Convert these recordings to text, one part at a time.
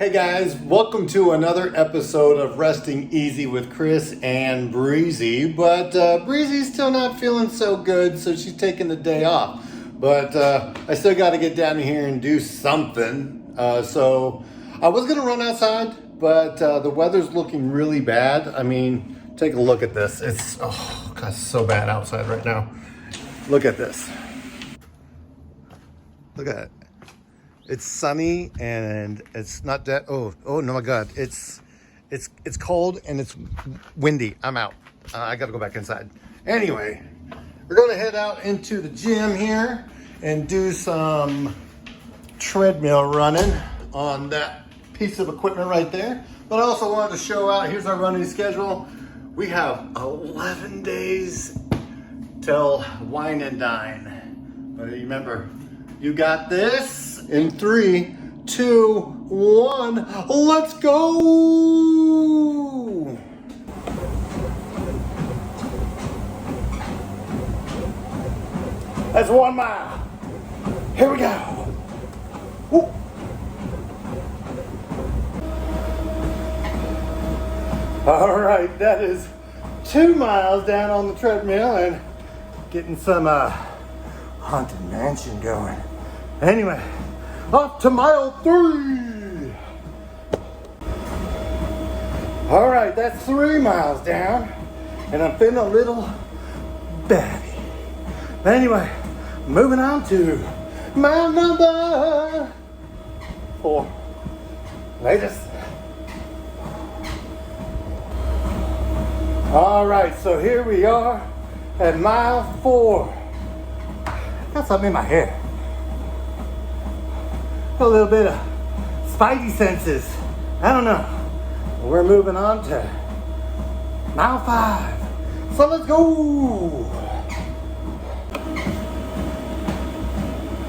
Hey guys, welcome to another episode of Resting Easy with Chris and Breezy. But Breezy's still not feeling so good, so she's taking the day off. But I still got to get down here and do something. So I was going to run outside, but the weather's looking really bad. I mean, take a look at this. It's, oh God, it's so bad outside right now. Look at this. Look at it. It's sunny and it's not that. Oh no, my God! It's cold and it's windy. I'm out. I got to go back inside. Anyway, we're gonna head out into the gym here and do some treadmill running on that piece of equipment right there. But I also wanted to show out. Here's our running schedule. We have 11 days till Wine and Dine. But remember, you got this. In 3, 2, 1, let's go! That's 1 mile. Here we go. Woo. All right, that is 2 miles down on the treadmill and getting some Haunted Mansion going. Anyway, off to mile 3. All right, that's 3 miles down, and I'm feeling a little batty. Anyway, moving on to mile number 4. Latest. All right, so here we are at mile 4. Got something in my hair. A little bit of spidey senses. I don't know. We're moving on to mile 5. So let's go.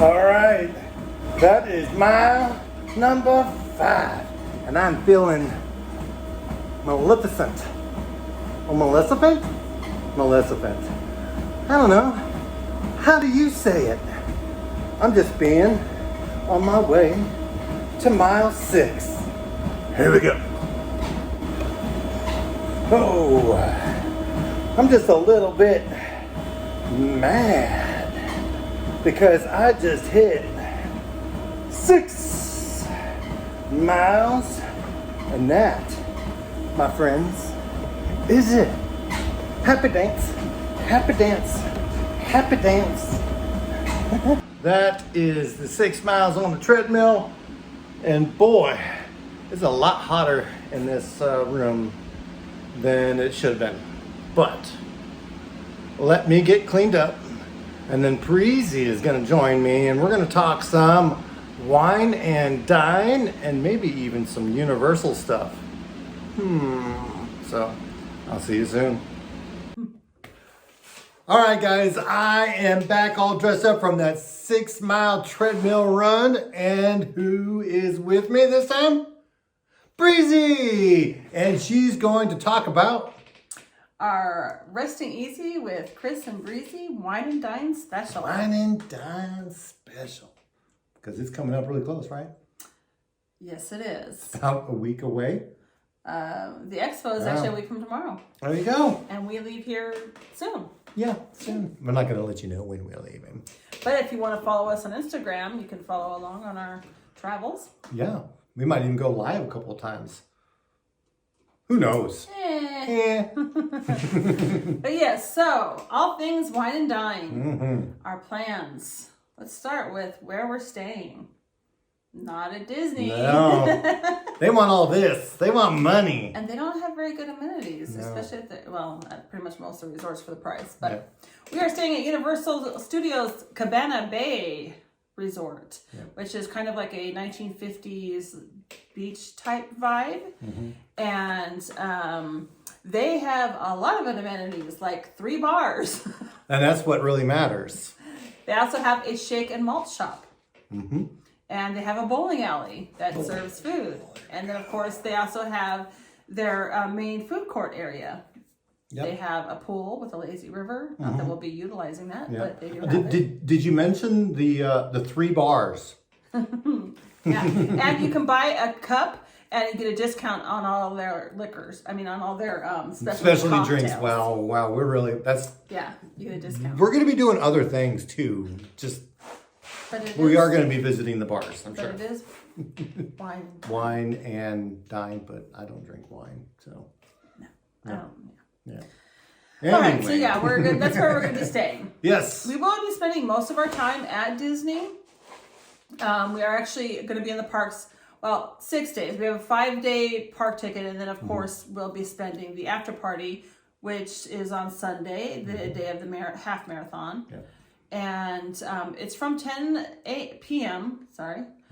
All right. That is mile number 5. And I'm feeling Maleficent. Or Maleficent? Maleficent. I don't know. How do you say it? I'm just being on my way to mile 6. Here we go. Oh, I'm just a little bit mad because I just hit 6 miles, and that, my friends, is it. Happy dance, happy dance, happy dance. That is the 6 miles on the treadmill, and boy, it's a lot hotter in this room than it should have been. But let me get cleaned up, and then Breezy is going to join me, and we're going to talk some wine and dine, and maybe even some Universal stuff. So I'll see you soon. All right, guys, I am back all dressed up from that 6-mile treadmill run. And who is with me this time? Breezy! And she's going to talk about our Resting Easy with Chris and Breezy Wine and Dine special. Wine and Dine special. Because it's coming up really close, right? Yes, it is. About a week away. The expo is actually a week from tomorrow. There you go. And we leave here soon. Yeah, soon. We're not going to let you know when we're leaving. But if you want to follow us on Instagram, you can follow along on our travels. Yeah. We might even go live a couple of times. Who knows? But yes, so all things wine and dine. Our plans. Let's start with where we're staying. Not at Disney. No. They want all this. They want money. And they don't have very good amenities, especially at pretty much most of the resorts for the price. But we are staying at Universal Studios Cabana Bay Resort, which is kind of like a 1950s beach type vibe. And they have a lot of amenities, like 3 bars. And that's what really matters. They also have a shake and malt shop. And they have a bowling alley that serves food. And then, of course, they also have their main food court area. They have a pool with a lazy river. Not that we'll be utilizing that, but they do have it. Did you mention the 3 bars? Yeah, and you can buy a cup and you get a discount on all their liquors. I mean, on all their Specialty drinks. Wow, we're really yeah, you get a discount. We're going to be doing other things too. We are going to be visiting the bars. I'm sure. But it is wine and dine, but I don't drink wine, so no. I don't. Yeah. All right, Anyway. so yeah, we're good. That's where we're going to be staying. Yes. We will be spending most of our time at Disney. We are actually going to be in the parks, 6 days. We have a 5-day park ticket, and then, of course, we'll be spending the after party, which is on Sunday, the day of the half marathon. Yeah. And it's from 10 p.m.,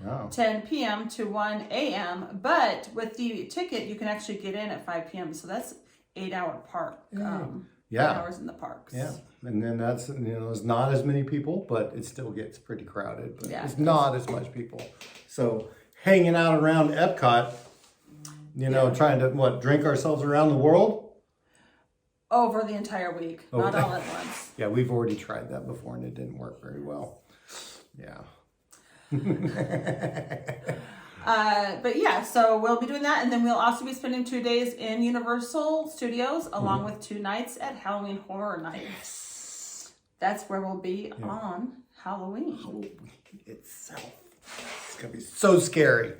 Wow. 10 p.m. to 1 a.m., but with the ticket, you can actually get in at 5 p.m., so that's 8-hour park. 8 hours in the parks. Yeah. And then that's, it's not as many people, but it still gets pretty crowded. But Yeah. it's not as much people. So hanging out around Epcot, trying to, drink ourselves around the world? Over the entire week, not all at once. Yeah, we've already tried that before and it didn't work very well. Yeah. But yeah, so we'll be doing that, and then we'll also be spending 2 days in Universal Studios, along with 2 nights at Halloween Horror Nights. Yes. That's where we'll be on Halloween. Halloween itself. It's gonna be so scary.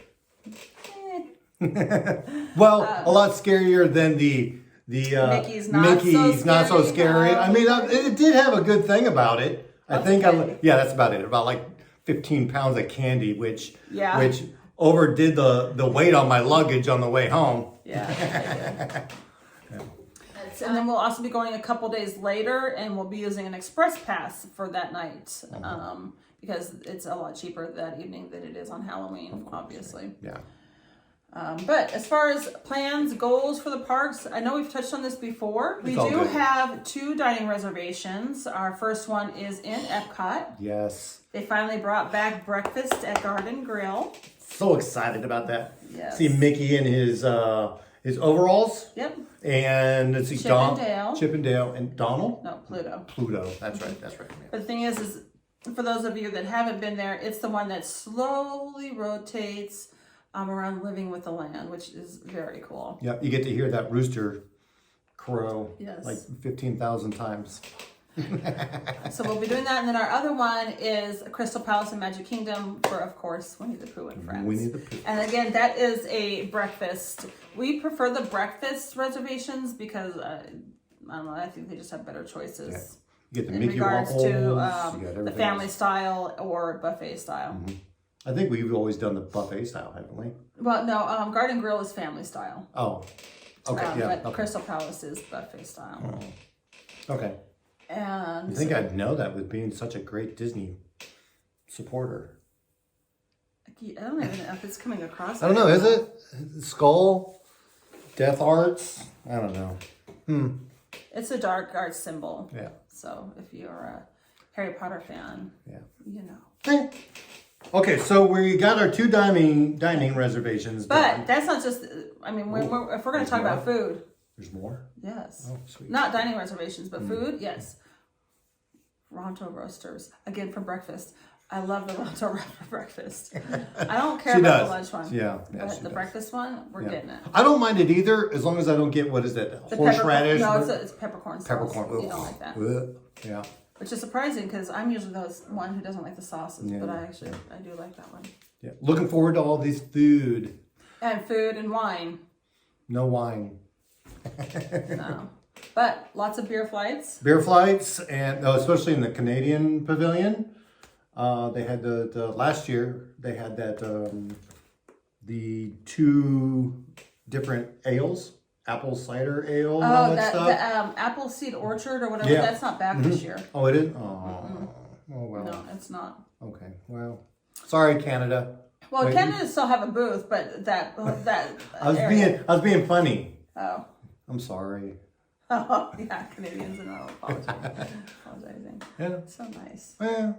Well, a lot scarier than the Mickey's not so scary. I mean, it did have a good thing about it. That's That's about it. About like 15 pounds of candy, which Yeah. overdid the weight on my luggage on the way home. Yeah. And then we'll also be going a couple days later, and we'll be using an express pass for that night, because it's a lot cheaper that evening than it is on Halloween, obviously. Yeah. But as far as plans, goals for the parks, I know we've touched on this before. We do have 2 dining reservations. Our first one is in Epcot. Yes. They finally brought back breakfast at Garden Grill. So excited about that. Yes. See Mickey in his overalls. Yep. And let's see, Chip and Dale. Chip and Dale and Donald. No, Pluto. Pluto. That's right. Yeah. But the thing is for those of you that haven't been there, it's the one that slowly rotates around Living with the Land, which is very cool. Yep, you get to hear that rooster crow like 15,000 times. So we'll be doing that, and then our other one is Crystal Palace and Magic Kingdom for, of course, Winnie the Pooh and Friends. Winnie the Pooh. And again, that is a breakfast. We prefer the breakfast reservations because I don't know. I think they just have better choices. Yeah. You get the in Mickey regards waffles, to the family style or buffet style. Mm-hmm. I think we've always done the buffet style, haven't we? Well, no, Garden Grill is family style. Oh, okay, But Crystal Palace is buffet style. Oh. Okay. And I think I'd know that with being such a great Disney supporter. I don't even know if it's coming across. I don't know, is it? Skull? Death Arts? I don't know. It's a dark arts symbol. Yeah. So if you're a Harry Potter fan, you know. Okay, so we got our 2 dining reservations. But that's not just, I mean, if we're going to talk about food. There's more? Yes. Oh, sweet. Not dining reservations, but food, yes. Ronto Roasters, again for breakfast. I love the Ronto for breakfast. I don't care about the lunch one. Yeah, but the breakfast one, we're getting it. I don't mind it either, as long as I don't get, what is that, horseradish? No, it's peppercorn sauce. Peppercorn. You don't like that. Yeah. Which is surprising because I'm usually the one who doesn't like the sauces, but I do like that one. Yeah. Looking forward to all these food. And food and wine. No wine. No. But lots of beer flights. Beer flights, and especially in the Canadian pavilion. They had the last year, they had that, the 2 different ales. Apple cider ale and all that stuff. The Apple Seed Orchard or whatever, that's not back this year. Oh, it is? Oh, well. No, it's not. Okay, well, sorry, Canada. Well, Canada still have a booth, but that I was being funny. Oh. I'm sorry. Oh, yeah, Canadians and all apologizing. Yeah. So nice. Well,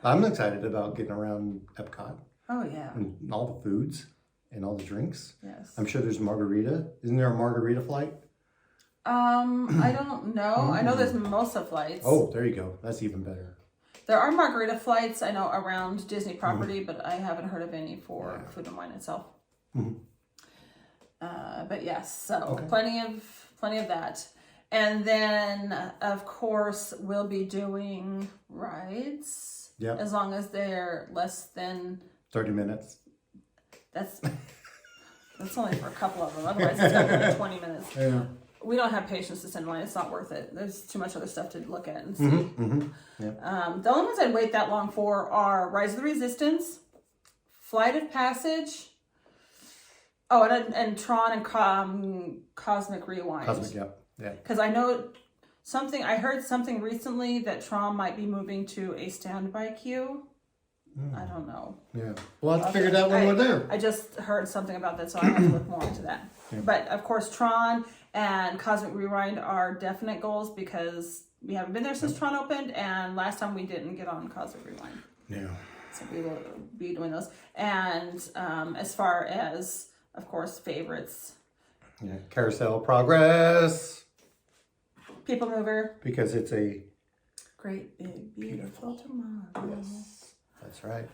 I'm excited about getting around Epcot. Oh, yeah. And all the foods. And all the drinks? Yes. I'm sure there's margarita. Isn't there a margarita flight? I don't know. I know there's mimosa flights. Oh, there you go. That's even better. There are margarita flights, I know, around Disney property, but I haven't heard of any for Food and Wine itself. But yes, so plenty of that. And then, of course, we'll be doing rides. Yeah. As long as they're less than 30 minutes. That's only for a couple of them. Otherwise, it's going to be 20 minutes. Yeah. We don't have patience to send line. It's not worth it. There's too much other stuff to look at and see. Yeah. The only ones I'd wait that long for are Rise of the Resistance, Flight of Passage. Oh, and Tron and Cosmic Rewind. Cosmic, yeah. Because I know I heard something recently that Tron might be moving to a standby queue. I don't know. Yeah. We'll have to figure it out when we're there. I just heard something about that, so I have to look more into that. Yeah. But of course, Tron and Cosmic Rewind are definite goals because we haven't been there since Tron opened, and last time we didn't get on Cosmic Rewind. Yeah. So we will be doing those. And as far as, of course, favorites. Yeah. Carousel Progress. People Mover. Because it's a great, big, beautiful tomorrow. Yes. That's right.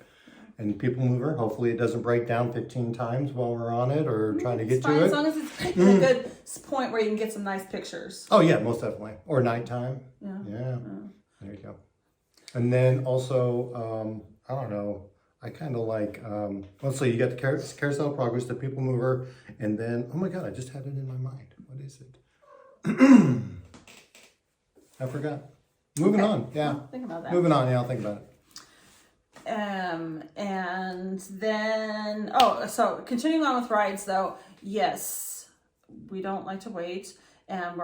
And People Mover, hopefully it doesn't break down 15 times while we're on it or trying to get to it. As long as it's a good point where you can get some nice pictures. Oh, yeah, most definitely. Or nighttime. Yeah. There you go. And then also, I don't know, I kind of like, let's see, you got the Carousel Progress, the People Mover, and then, oh my God, I just had it in my mind. What is it? I forgot. Moving on, yeah. Think about that. Moving on, yeah, I'll think about it. And then, so continuing on with rides though, yes, we don't like to wait. And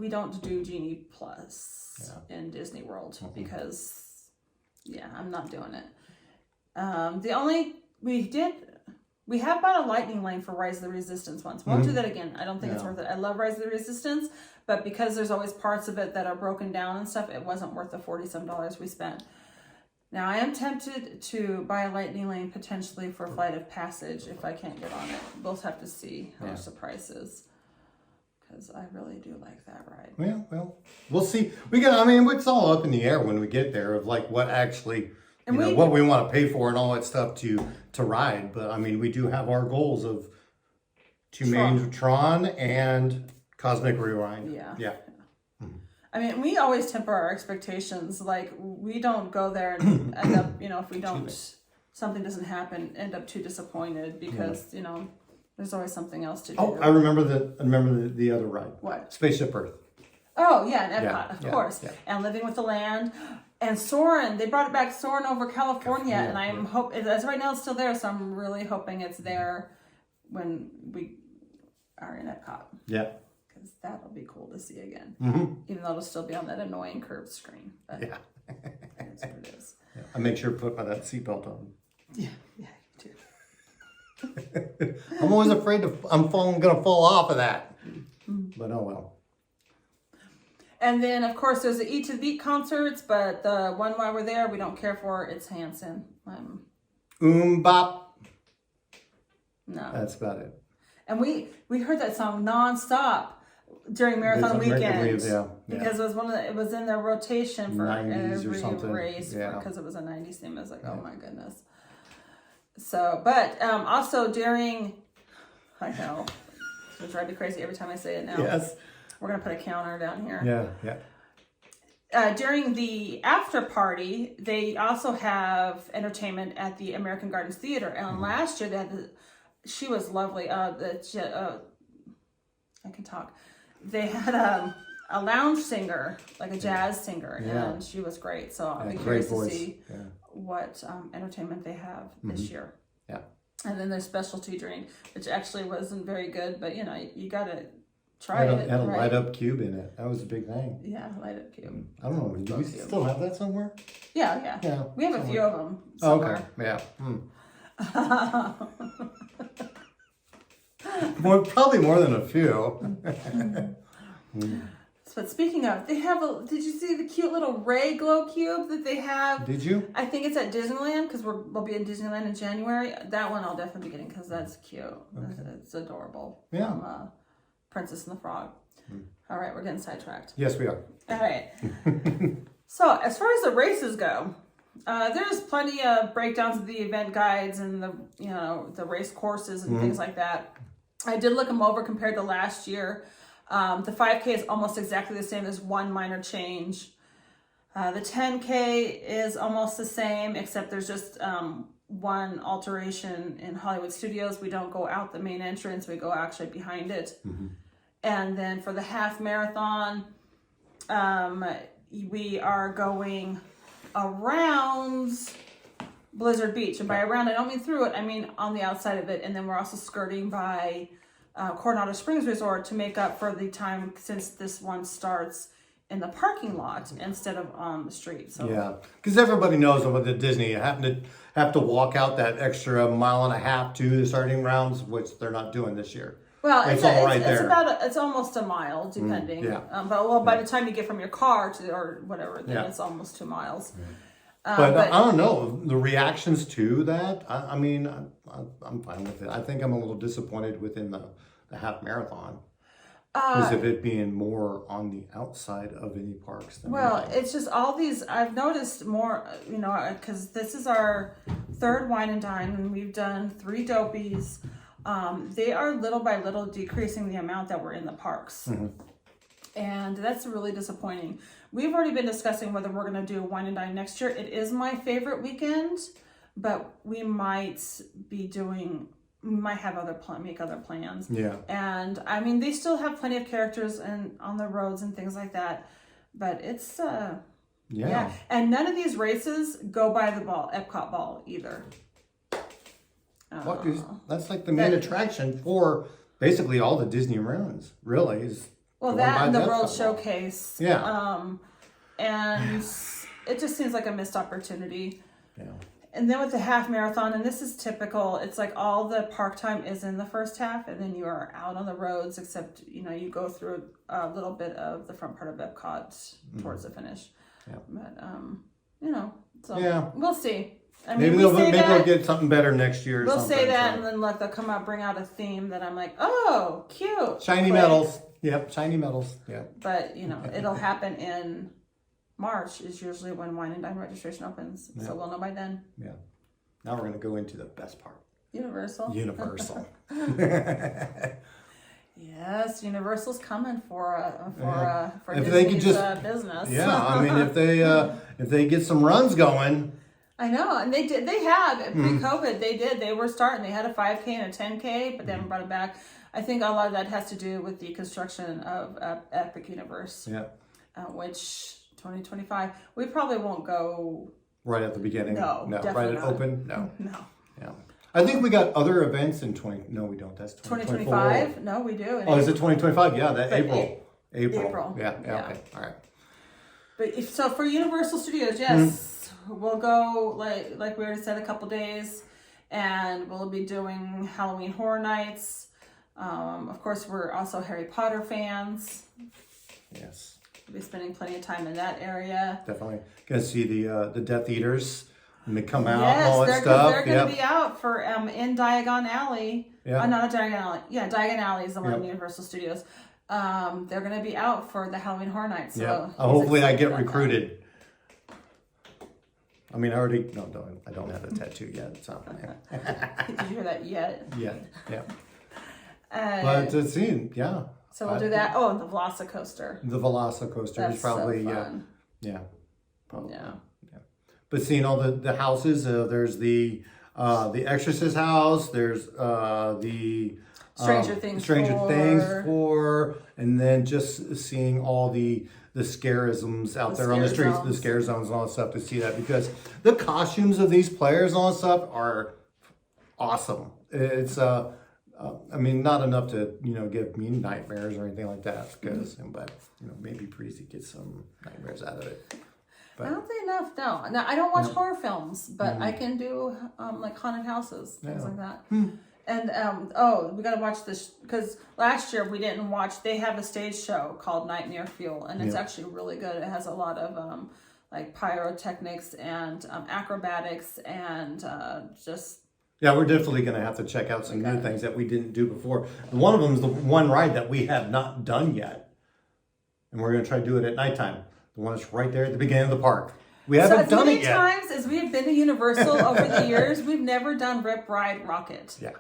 we don't do Genie Plus in Disney World because, I'm not doing it. We have bought a lightning lane for Rise of the Resistance once. Won't do that again. I don't think it's worth it. I love Rise of the Resistance, but because there's always parts of it that are broken down and stuff, it wasn't worth the $40-some we spent. Now, I am tempted to buy a lightning lane potentially for Flight of Passage if I can't get on it. We'll have to see how much the price is because I really do like that ride. Well, we'll see. It's all up in the air when we get there of like what actually, what we want to pay for and all that stuff to ride. But we do have our goals of Tron and Cosmic Rewind. Yeah. We always temper our expectations. Like, we don't go there and end up, if something doesn't happen, end up too disappointed because, there's always something else to do. Oh, I remember the other ride. What? Spaceship Earth. Oh, yeah, and Epcot, of course. Yeah. And Living with the Land. And Soarin', they brought it back, Soarin' over California. And I'm hoping, as right now it's still there, so I'm really hoping it's there when we are in Epcot. Yeah. That'll be cool to see again. Even though it'll still be on that annoying curved screen. But that's what it is. Yeah. I make sure to put that seatbelt on. Yeah, you do. I'm always afraid I'm going to fall off of that. But oh well. And then, of course, there's the Eat to the Beat concerts, but the one while we're there, we don't care for. It's Hanson. Bop. No. That's about it. And we heard that song nonstop during marathon weekend because it was in their rotation for every race because it was a 90s theme. I was like, oh my goodness. So, but also during, I know, it'll drive me crazy every time I say it now. Yes. We're gonna put a counter down here. Yeah. During the after party, they also have entertainment at the American Gardens Theater, and last year they had she was lovely. I can talk. They had a lounge singer, like a jazz singer, and she was great. So I'll be curious to see what entertainment they have this year. Yeah. And then their specialty drink, which actually wasn't very good, but you gotta try it. It had a light up cube in it. That was a big thing. Yeah, light up cube. I don't know. Do we still have that somewhere? Yeah. We have a few of them somewhere. Okay. Yeah. Probably more than a few. But speaking of, they have did you see the cute little Ray Glow cube that they have? Did you? I think it's at Disneyland because we'll be in Disneyland in January. That one I'll definitely be getting because that's cute. Okay. It's adorable. Yeah. From Princess and the Frog. All right, we're getting sidetracked. Yes, we are. All right. So as far as the races go, There's plenty of breakdowns of the event guides and the race courses and things like that. I did look them over compared to last year. The 5K is almost exactly the same. There's one minor change. The 10K is almost the same, except there's just one alteration in Hollywood Studios. We don't go out the main entrance. We go actually behind it. And then for the half marathon, we are going around Blizzard Beach. And by around, I don't mean through it. I mean on the outside of it. And then we're also skirting by Coronado Springs Resort to make up for the time since this one starts in the parking lot instead of on the street. So yeah, because everybody knows with the Disney, you have to walk out that extra mile and a half to the starting rounds, which they're not doing this year. Well, it's all right there. It's almost a mile, depending. Yeah. But by the time you get from your car to or whatever, then it's almost 2 miles. But I don't know the reactions to that. I mean, I'm fine with it. I think I'm a little disappointed within the half marathon. Because of it being more on the outside of any parks than anything. It's just all these, I've noticed more, because this is our third Wine and Dine, and we've done 3 Dopies. They are little by little decreasing the amount that we're in the parks. And that's really disappointing. We've already been discussing whether we're going to do a Wine and Dine next year. It is my favorite weekend, but we might have make other plans. Yeah. And I mean, they still have plenty of characters and on the roads and things like that, but it's yeah. And none of these races go by the Epcot ball either. That's like the main attraction for basically all the Disney runs, really. Is that and the World Showcase. Yeah. And it just seems like a missed opportunity. Yeah. And then with the half marathon, and this is typical, it's like all the park time is in the first half, and then you are out on the roads, except, you go through a little bit of the front part of Epcot towards the finish. Yeah. But, so we'll see. I mean, maybe they'll get something better next year. We'll say that, and then they'll bring out a theme that I'm like, oh, cute. Shiny medals. Yep, shiny medals. Yeah. But, it'll happen in March is usually when Wine and Dine registration opens. Yeah. So we'll know by then. Yeah. Now we're going to go into the best part. Universal. Yes, Universal's coming for Disney's business. Yeah, I mean, if they get some runs going. I know, and they did. They have pre-COVID. They did. They were starting. They had a 5K and a 10K, but they haven't brought it back. I think a lot of that has to do with the construction of Epic Universe. Yeah. Which 2025, we probably won't go right at the beginning. No, right at open. No. Yeah. I think we got other events in 20. No, we don't. That's 2025. No, we do. Is it 2025? Yeah, that April. April. Yeah. Okay. All right. But so for Universal Studios, yes, we'll go like we already said, a couple days, and we'll be doing Halloween Horror Nights. Of course, we're also Harry Potter fans. Yes. We'll be spending plenty of time in that area. Definitely. Gonna see the Death Eaters and they come out and all that stuff. They're gonna be out for in Diagon Alley. Yeah. Not a Diagon Alley. Yeah, Diagon Alley is the one in Universal Studios. They're gonna be out for the Halloween Horror Nights. So hopefully I get recruited. I mean, I don't have a tattoo yet. So. Did you hear that yet? Yeah. But to see, So we'll do that. Oh, and the Velocicoaster. The Velocicoaster is probably so fun. Probably. Yeah. But seeing all the houses, there's the Exorcist house. There's the Stranger Things 4, and then just seeing all the scarisms out there on the streets, the scare zones and all that stuff to see that, because the costumes of these players and all that stuff are awesome. It's I mean, not enough to give me nightmares or anything like that, because but maybe Breezy gets some nightmares out of it. But, I don't think enough. No, I don't watch horror films, but I can do like haunted houses, things like that. And we gotta watch this, because last year we didn't watch. They have a stage show called Nightmare Fuel, and it's actually really good. It has a lot of like pyrotechnics and acrobatics and just. Yeah, we're definitely going to have to check out some new things that we didn't do before. One of them is the one ride that we have not done yet, and we're going to try to do it at nighttime. The one that's right there at the beginning of the park. We haven't as done many it yet. times as we have been to Universal over the years, we've never done Rip Ride Rocket. Yeah.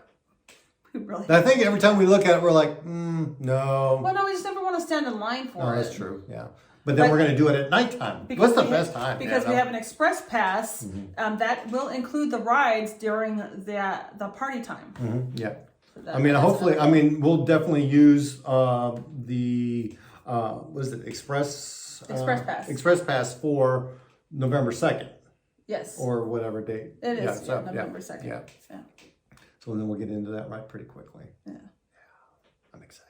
We really. I think every time we look at it, we're like, no. Well, no, we just never want to stand in line for it. That's true. Yeah. But then we're going to do it at nighttime. What's the best time? Because we have an express pass that will include the rides during the party time. Yeah. So I mean, hopefully, I mean, we'll definitely use the, what is it, Express Pass. Express Pass for November 2nd. Yes. Or whatever date. It is November 2nd. Yeah. So then we'll get into that right pretty quickly. Yeah. I'm excited.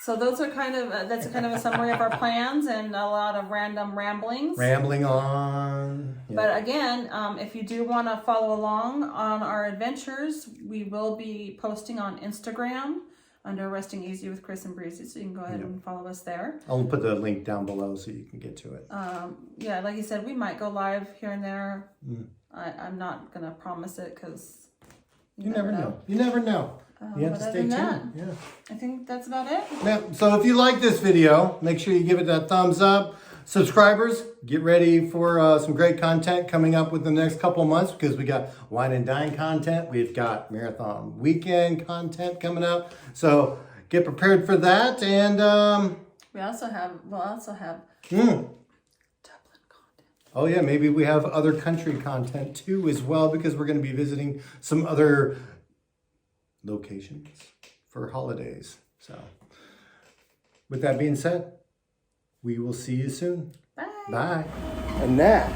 So those are that's kind of a summary of our plans and a lot of random ramblings. Rambling on. Yeah. But again, if you do want to follow along on our adventures, we will be posting on Instagram under Resting Easy with Chris and Breezy, so you can go ahead and follow us there. I'll put the link down below so you can get to it. Yeah, like you said, we might go live here and there. I'm not going to promise it because you never know. You never know. You have to stay tuned. Yeah. I think that's about it. Yeah. So if you like this video, make sure you give it that thumbs up. Subscribers, get ready for some great content coming up with the next couple of months because we got Wine and Dine content. We've got Marathon Weekend content coming up. So get prepared for that. And we'll also have Dublin content. Oh yeah, maybe we have other country content too as well because we're going to be visiting some other locations for holidays. So with that being said, we will see you soon. Bye. Bye. And that,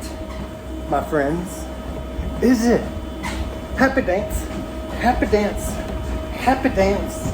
my friends, is it. Happy dance. Happy dance. Happy dance.